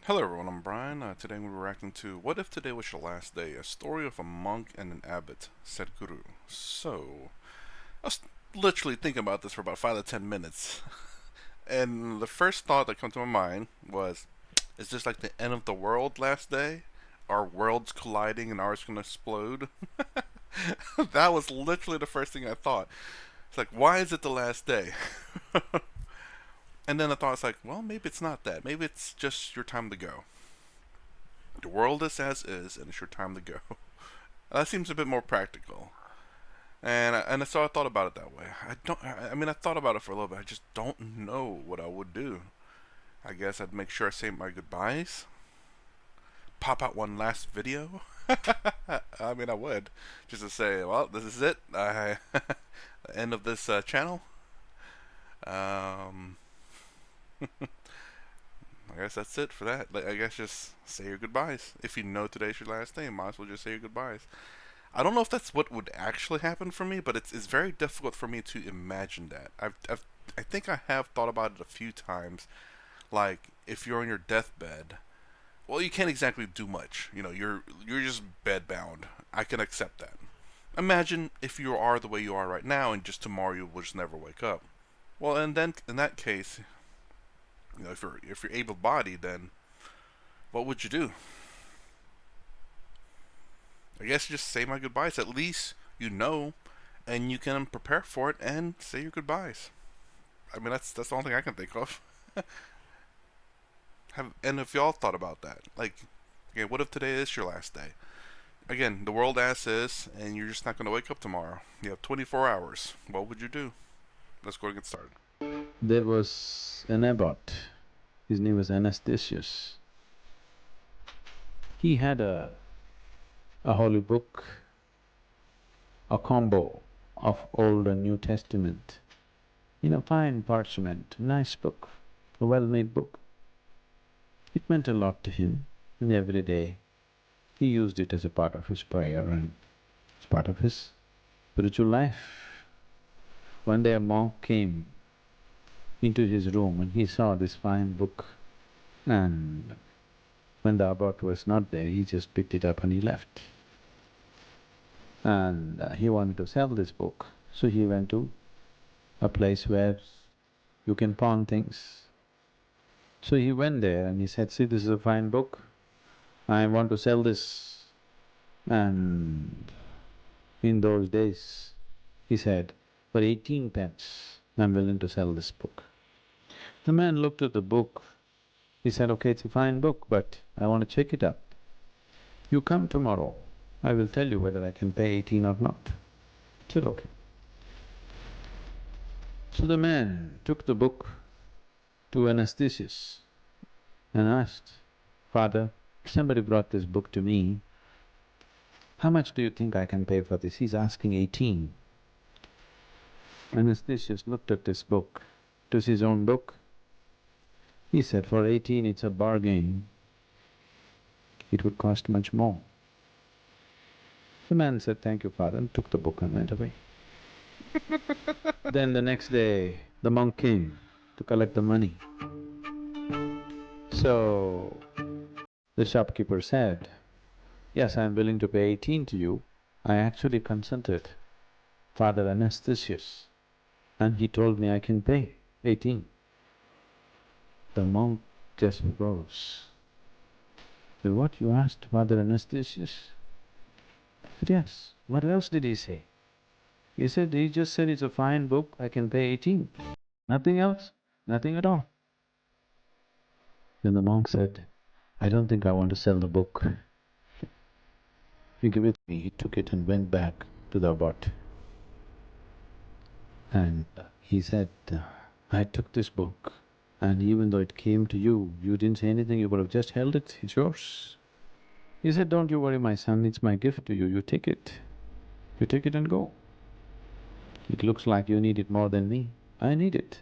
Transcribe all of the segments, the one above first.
Hello everyone, I'm Brian. Today we're reacting to What If Today Was Your Last Day? A story of a monk and an abbot, Sadhguru. So, I was literally thinking about this for about 5 to 10 minutes. And the first thought that came to my mind was, is this like the end of the world last day? Are worlds colliding and ours gonna explode? That was literally the first thing I thought. It's like, why is it the last day? And then I thought, it's like, well, maybe it's not that. Maybe it's just your time to go. The world is as is, and it's your time to go. That seems a bit more practical. And so I thought about it that way. I thought about it for a little bit. I just don't know what I would do. I guess I'd make sure I say my goodbyes. Pop out one last video. I would just to say, well, this is it. The end of this channel. Um, I guess that's it for that. Like, I guess just say your goodbyes. If you know today's your last day, you might as well just say your goodbyes. I don't know if that's what would actually happen for me, but it's very difficult for me to imagine that. I think I have thought about it a few times. Like if you're on your deathbed, well, you can't exactly do much. You know, you're just bedbound. I can accept that. Imagine if you are the way you are right now, and just tomorrow you will just never wake up. Well, and then in that case, if you're able-bodied, then what would you do? I guess just say my goodbyes. At least you know, and you can prepare for it and say your goodbyes. That's the only thing I can think of. And if y'all thought about that, like, okay, what if today is your last day? Again, the world as is, and you're just not gonna wake up tomorrow. You have 24 hours. What would you do? Let's go and get started. There was an abbot, his name was Anastasius. He had a holy book, a combo of Old and New Testament, in a fine parchment, nice book, a well-made book. It meant a lot to him, and every day he used it as a part of his prayer and as part of his spiritual life. One day a monk came into his room and he saw this fine book, and when the abbot was not there, he just picked it up and he left. And he wanted to sell this book, so he went to a place where you can pawn things. So he went there and he said, "See, this is a fine book, I want to sell this." And in those days, he said, "For 18 pence, I'm willing to sell this book." The man looked at the book, he said, "Okay, it's a fine book, but I want to check it out. You come tomorrow, I will tell you whether I can pay 18 or not." I said, "Okay." So the man took the book to Anastasius and asked, "Father, somebody brought this book to me. How much do you think I can pay for this?" He's asking 18. Anastasius looked at this book. It was his own book. He said, "For 18 it's a bargain. It would cost much more." The man said, "Thank you, father," and took the book and went away. Then the next day, the monk came to collect the money. So the shopkeeper said, "Yes, I am willing to pay 18 to you. I actually consulted Father Anastasius, and he told me I can pay 18. The monk just froze. "Well, what, you asked Father Anastasius?" I said, "Yes." "What else did he say?" He said, "He just said it's a fine book, I can pay 18. Nothing else, nothing at all." Then the monk said, "I don't think I want to sell the book. You give it to me." He took it and went back to the abbot. And he said, "I took this book, and even though it came to you, you didn't say anything, you would have just held it, it's yours." He said, "Don't you worry, my son, it's my gift to you, you take it. You take it and go. It looks like you need it more than me. I need it,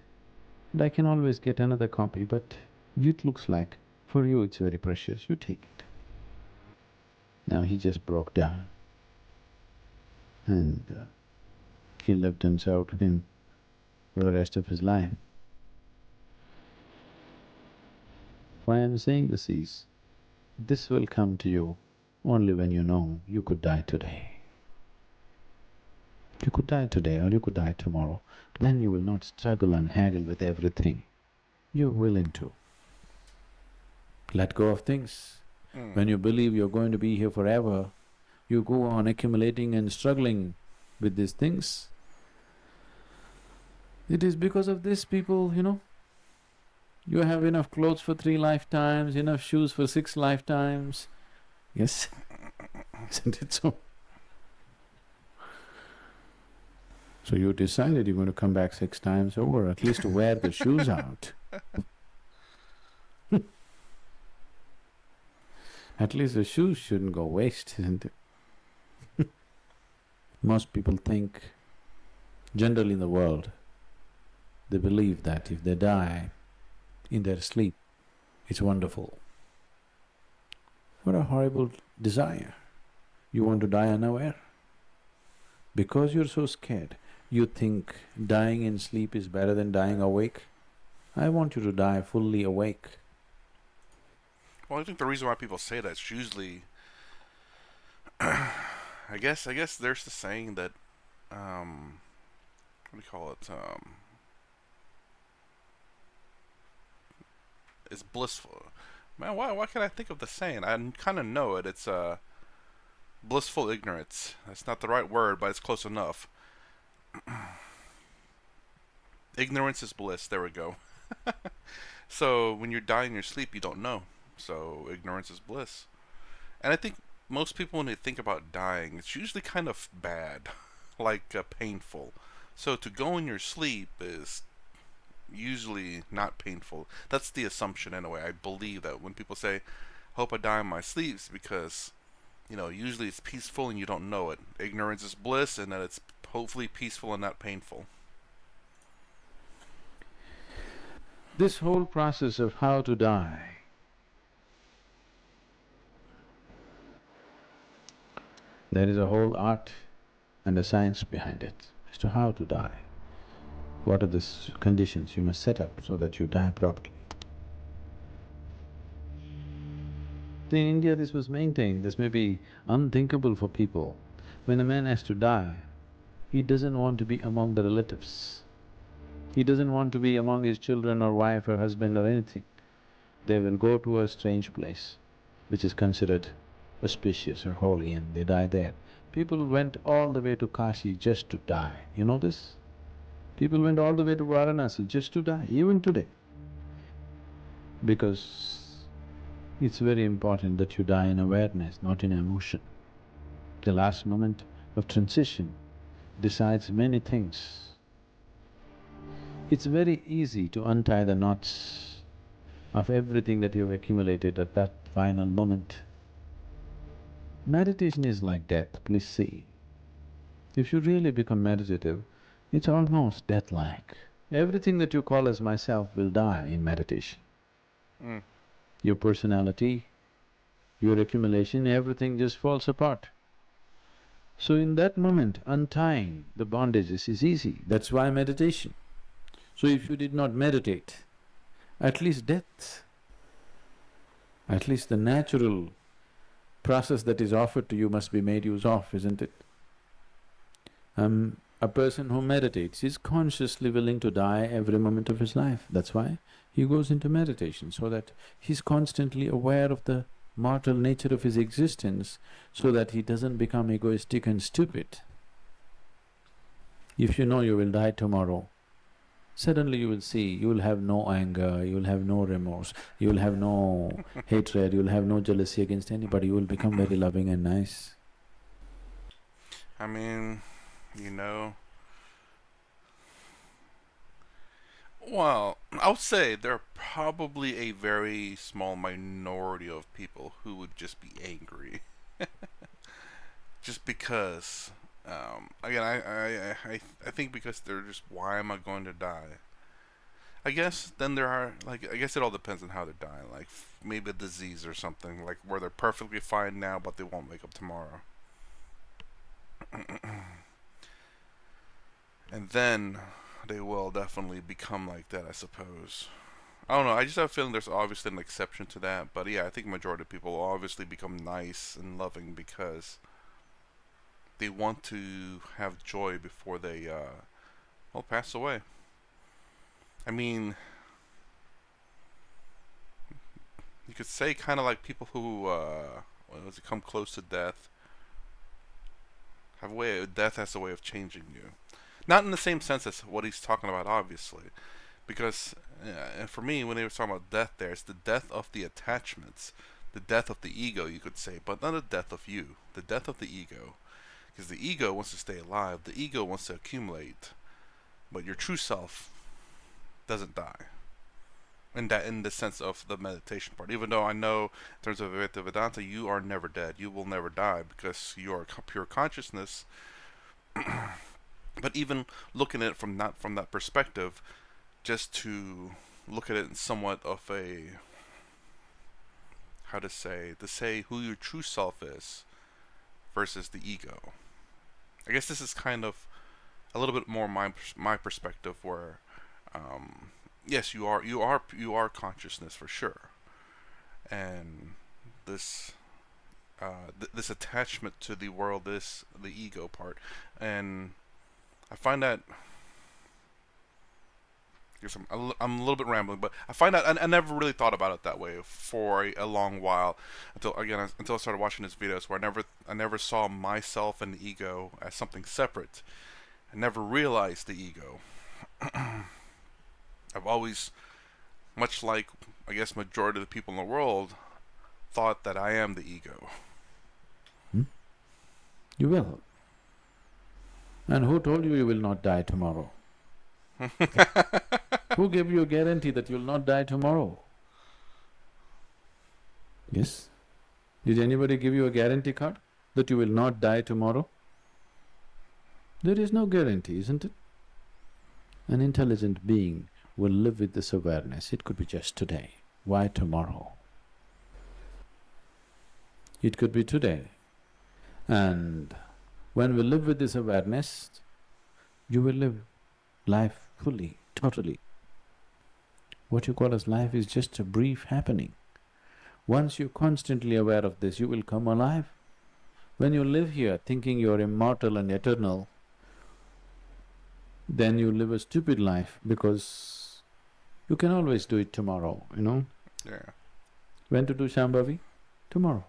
and I can always get another copy, but it looks like for you it's very precious, you take it." Now he just broke down, and he lived and served him for the rest of his life. why I'm saying this is, this will come to you only when you know you could die today. You could die today or you could die tomorrow. Then you will not struggle and haggle with everything. You're willing to let go of things. Mm. When you believe you're going to be here forever, you go on accumulating and struggling with these things. It is because of this, people, you have enough clothes for 3 lifetimes, enough shoes for 6 lifetimes. Yes, isn't it so? So you decided you're going to come back 6 times over, at least to wear the shoes out. At least the shoes shouldn't go waste, isn't it? Most people think, generally in the world, they believe that if they die in their sleep, it's wonderful. What a horrible desire. You want to die unaware? Because you're so scared, you think dying in sleep is better than dying awake? I want you to die fully awake. Well, I think the reason why people say that is usually, I guess there's the saying that, what do you call it? It's blissful. Man, why can't I think of the saying? I kind of know it. It's blissful ignorance. That's not the right word, but it's close enough. Ignorance is bliss. There we go. So when you're dying in your sleep, you don't know. So ignorance is bliss. And I think most people, when they think about dying, it's usually kind of bad, like painful. So to go in your sleep is usually not painful. That's the assumption anyway. I believe that when people say, "Hope I die in my sleep," it's because usually it's peaceful and you don't know it. Ignorance is bliss, and that it's hopefully peaceful and not painful. This whole process of how to die, there is a whole art and a science behind it as to how to die. What are the conditions you must set up so that you die properly? In India this was maintained, this may be unthinkable for people. When a man has to die, he doesn't want to be among the relatives. He doesn't want to be among his children or wife or husband or anything. They will go to a strange place, which is considered auspicious or holy, and they die there. People went all the way to Kashi just to die, you know this? People went all the way to Varanasi just to die, even today. Because it's very important that you die in awareness, not in emotion. The last moment of transition decides many things. It's very easy to untie the knots of everything that you've accumulated at that final moment. Meditation is like death, please see. If you really become meditative, it's almost death-like. Everything that you call as myself will die in meditation. Mm. Your personality, your accumulation, everything just falls apart. So in that moment, untying the bondages is easy, that's why meditation. So if you did not meditate, at least death, at least the natural process that is offered to you must be made use of, isn't it? A person who meditates is consciously willing to die every moment of his life. That's why he goes into meditation, so that he's constantly aware of the mortal nature of his existence, so that he doesn't become egoistic and stupid. If you know you will die tomorrow, suddenly you will see, you will have no anger, you will have no remorse, you will have no hatred, you will have no jealousy against anybody, you will become very loving and nice. I mean, you know, well, I would say there are probably a very small minority of people who would just be angry, just because. Again, I think because they're just, why am I going to die? I guess then there are, like, I guess it all depends on how they're dying. Like maybe a disease or something, like where they're perfectly fine now, but they won't wake up tomorrow. And then they will definitely become like that, I suppose. I don't know. I just have a feeling there's obviously an exception to that, but yeah, I think majority of people will obviously become nice and loving because they want to have joy before they well pass away. I mean, you could say kind of like people who when they come close to death have a way. Death has a way of changing you. Not in the same sense as what he's talking about, obviously, because for me, when he was talking about death, there, it's the death of the attachments, the death of the ego, you could say, but not the death of you, the death of the ego, because the ego wants to stay alive, the ego wants to accumulate, but your true self doesn't die. In that, in the sense of the meditation part, even though I know in terms of Vedanta, you are never dead. You will never die because you are pure consciousness. But even looking at it from that perspective, just to look at it in somewhat of a, how to say who your true self is versus the ego. I guess this is kind of a little bit more my perspective, where yes, you are consciousness for sure, and this this attachment to the world is the ego part, and I find that I guess I'm a little bit rambling, but I find that I never really thought about it that way for a long while until I started watching his videos, where I never saw myself and the ego as something separate. I never realized the ego. I've always, much like I guess majority of the people in the world, thought that I am the ego. Hmm? You will. And who told you you will not die tomorrow? Who gave you a guarantee that you will not die tomorrow? Yes? Did anybody give you a guarantee card that you will not die tomorrow? There is no guarantee, isn't it? An intelligent being will live with this awareness. It could be just today. Why tomorrow? It could be today. And when we live with this awareness, you will live life fully, totally. What you call as life is just a brief happening. Once you're constantly aware of this, you will come alive. When you live here thinking you're immortal and eternal, then you live a stupid life, because you can always do it tomorrow, you know? Yeah. When to do Shambhavi? Tomorrow.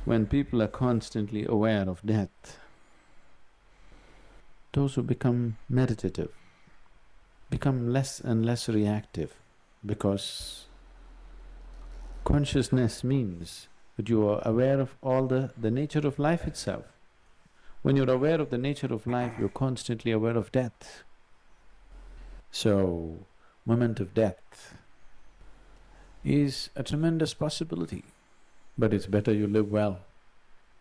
When people are constantly aware of death, those who become meditative become less and less reactive, because consciousness means that you are aware of all the nature of life itself. When you're aware of the nature of life, you're constantly aware of death. So, moment of death is a tremendous possibility, but it's better you live well,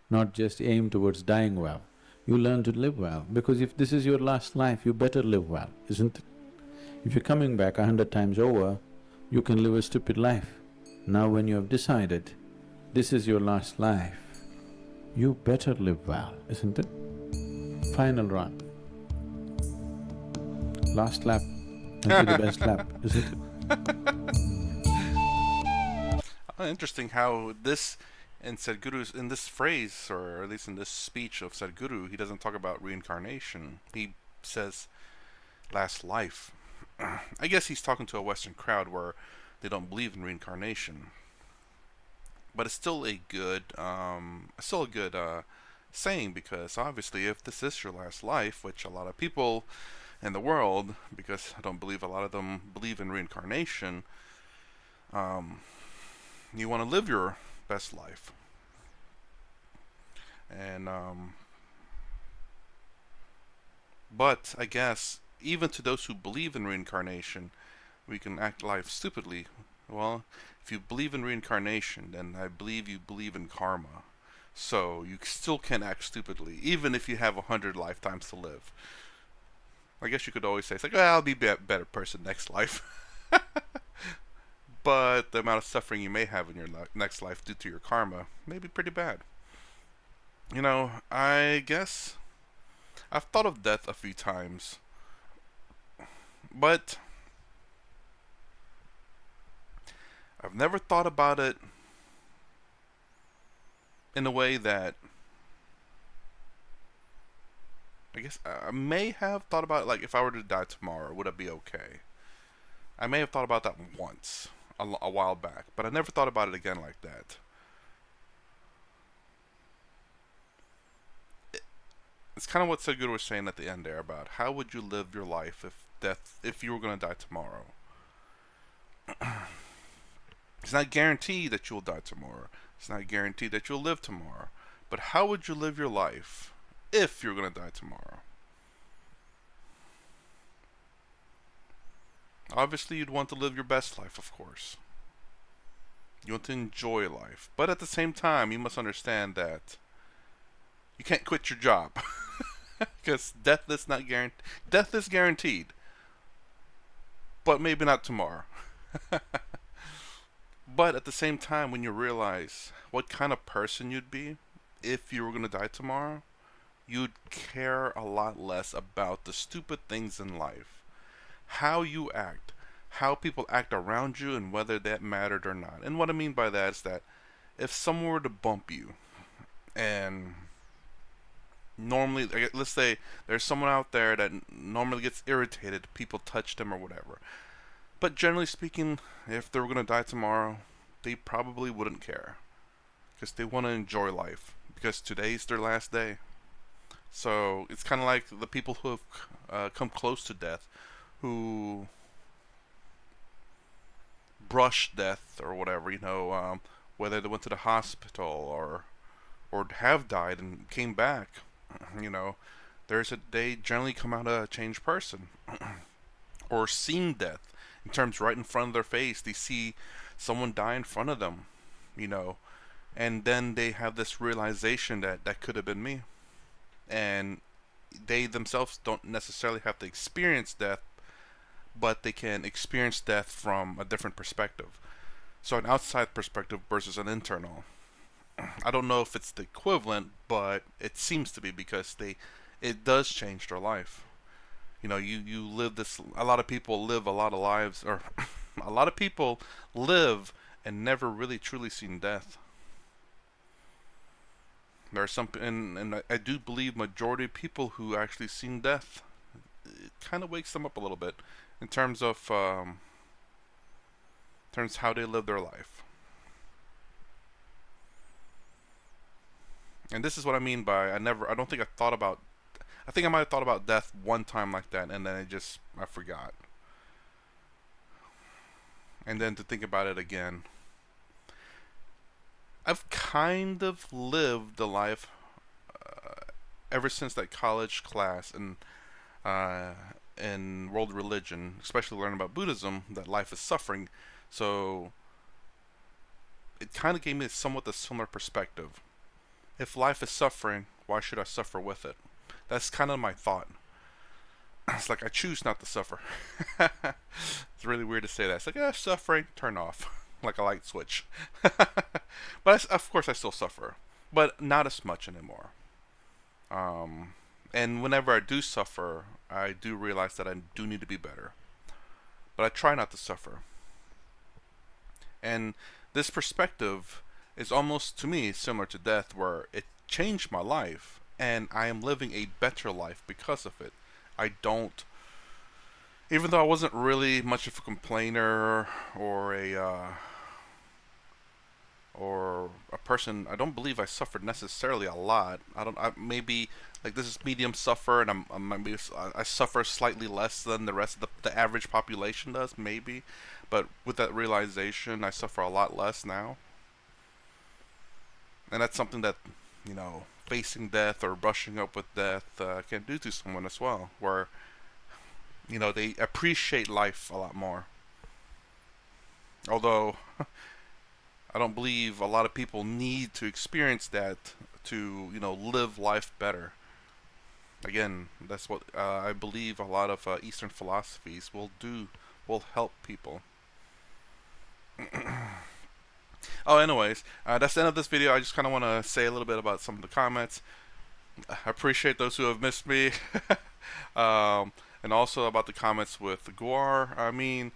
not just aim towards dying well. You learn to live well, because if this is your last life, you better live well, isn't it? If you're coming back 100 times over, you can live a stupid life. Now when you have decided this is your last life, you better live well, isn't it? Final run. Last lap must be the best lap, isn't it? Interesting how this, in Sadhguru's, in this phrase, or at least in this speech of Sadhguru, he doesn't talk about reincarnation. He says last life. I guess he's talking to a Western crowd where they don't believe in reincarnation, but it's still a good, saying, because obviously, if this is your last life, which a lot of people in the world, because I don't believe a lot of them believe in reincarnation, um, you want to live your best life, and but I guess even to those who believe in reincarnation, we can act life stupidly. Well, if you believe in reincarnation, then I believe you believe in karma. So you still can act stupidly, even if you have 100 lifetimes to live. I guess you could always say, it's like, well, I'll be a better person next life. But the amount of suffering you may have in your next life due to your karma may be pretty bad. I guess I've thought of death a few times, but I've never thought about it in a way that I guess I may have thought about it, like if I were to die tomorrow, would it be okay? I may have thought about that once a while back, but I never thought about it again like that. It's kind of what Sadhguru was saying at the end there about how would you live your life if you were going to die tomorrow. It's not guaranteed that you'll die tomorrow. It's not guaranteed that you'll live tomorrow. But how would you live your life if you're going to die tomorrow? Obviously, you'd want to live your best life, of course. You want to enjoy life. But at the same time, you must understand that you can't quit your job. Because death is guaranteed, but maybe not tomorrow. But at the same time, when you realize what kind of person you'd be if you were going to die tomorrow, you'd care a lot less about the stupid things in life. How you act, how people act around you, and whether that mattered or not. And what I mean by that is that if someone were to bump you, and normally, let's say there's someone out there that normally gets irritated, people touch them or whatever. But generally speaking, if they were going to die tomorrow, they probably wouldn't care. Because they want to enjoy life. Because today's their last day. So it's kind of like the people who have come close to death, who brush death or whatever, whether they went to the hospital or have died and came back, you know, they generally come out a changed person, or seen death in terms right in front of their face. They see someone die in front of them, you know, and then they have this realization that that could have been me, and they themselves don't necessarily have to experience death, but they can experience death from a different perspective. So an outside perspective versus an internal. I don't know if it's the equivalent, but it seems to be because it does change their life. You live this. A lot of people live a lot of lives, or a lot of people live and never really truly seen death. There are some, and I do believe majority of people who actually seen death, it kind of wakes them up a little bit in terms how they live their life. And this is what I mean by I don't think I thought about. I think I might have thought about death one time like that, and then I forgot. And then to think about it again, I've kind of lived the life ever since that college class uh, in world religion, especially learning about Buddhism, that life is suffering. So it kind of gave me somewhat a similar perspective. If life is suffering, why should I suffer with it? That's kind of my thought. It's like I choose not to suffer. It's really weird to say that. It's like, suffering, turn off, like a light switch. But of course, I still suffer, but not as much anymore. And whenever I do suffer, I do realize that I do need to be better. But I try not to suffer. And this perspective is almost, to me, similar to death, where it changed my life, and I am living a better life because of it. I don't, even though I wasn't really much of a complainer or a person. I don't believe I suffered necessarily a lot. I don't. Maybe like this is medium suffer, and maybe I suffer slightly less than the rest of the average population does, maybe. But with that realization, I suffer a lot less now, and that's something that facing death or brushing up with death can do to someone as well, where they appreciate life a lot more. Although I don't believe a lot of people need to experience that to live life better. Again, that's what I believe a lot of Eastern philosophies will help people. Oh, anyways, that's the end of this video. I just kind of want to say a little bit about some of the comments. I appreciate those who have missed me. um, and also about the comments with Guar. I mean,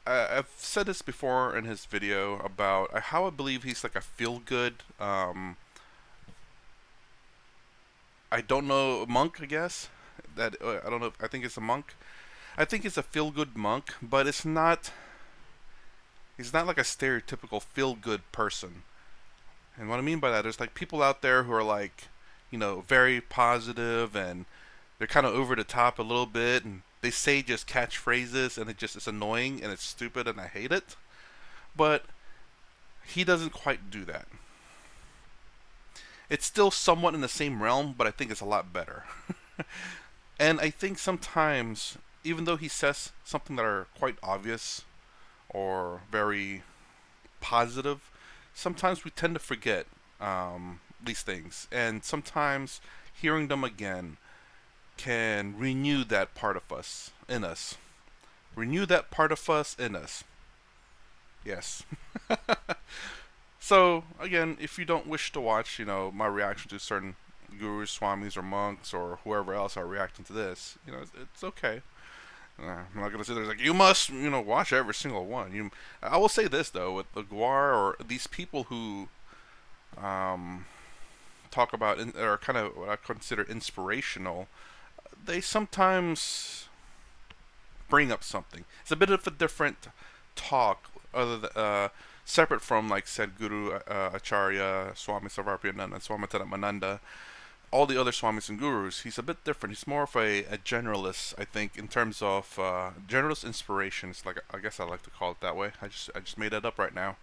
I've said this before in his video about how I believe he's like a feel good. I don't know, monk. I guess that I don't know. I think it's a monk. I think it's a feel good monk, but it's not. He's not like a stereotypical feel good person. And what I mean by that, there's like people out there who are like, very positive and they're kind of over the top a little bit, and they say just catchphrases, and it's annoying and it's stupid and I hate it. But he doesn't quite do that. It's still somewhat in the same realm, but I think it's a lot better. And I think sometimes, even though he says something that are quite obvious or very positive, sometimes we tend to forget these things. And sometimes hearing them again can renew that part of us in us. Renew that part of us in us. Yes. So again, if you don't wish to watch, my reaction to certain gurus, swamis, or monks, or whoever else are reacting to this, it's okay. I'm not gonna say there's like you must, watch every single one. I will say this though, with the Guar or these people who um, talk about or kind of what I consider inspirational, they sometimes bring up something. It's a bit of a different talk, other than, separate from like Sadhguru, Acharya, Swami Sarvarpyananda, and Swami Tadamananda, all the other swamis and gurus. He's a bit different. He's more of a generalist, I think, in terms of generalist inspiration. It's like, I guess I like to call it that way. I just made that up right now.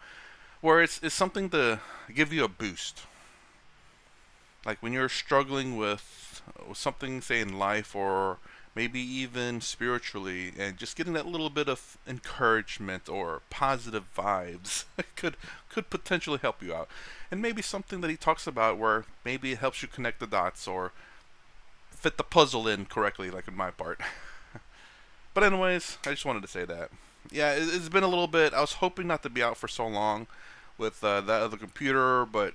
Where it's something to give you a boost. Like when you're struggling with something, say in life or maybe even spiritually, and just getting that little bit of encouragement or positive vibes could potentially help you out. And maybe something that he talks about where maybe it helps you connect the dots or fit the puzzle in correctly, like in my part. But anyways, I just wanted to say that. Yeah, it's been a little bit. I was hoping not to be out for so long with that other computer, but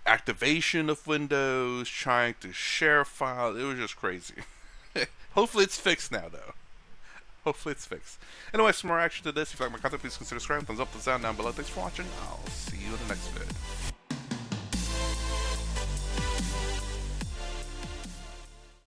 activation of Windows, trying to share files, it was just crazy. Hopefully it's fixed now, though. Hopefully it's fixed. Anyway, some more action to this. If you like my content, please consider subscribing. Thumbs up, thumbs down below. Thanks for watching. I'll see you in the next vid.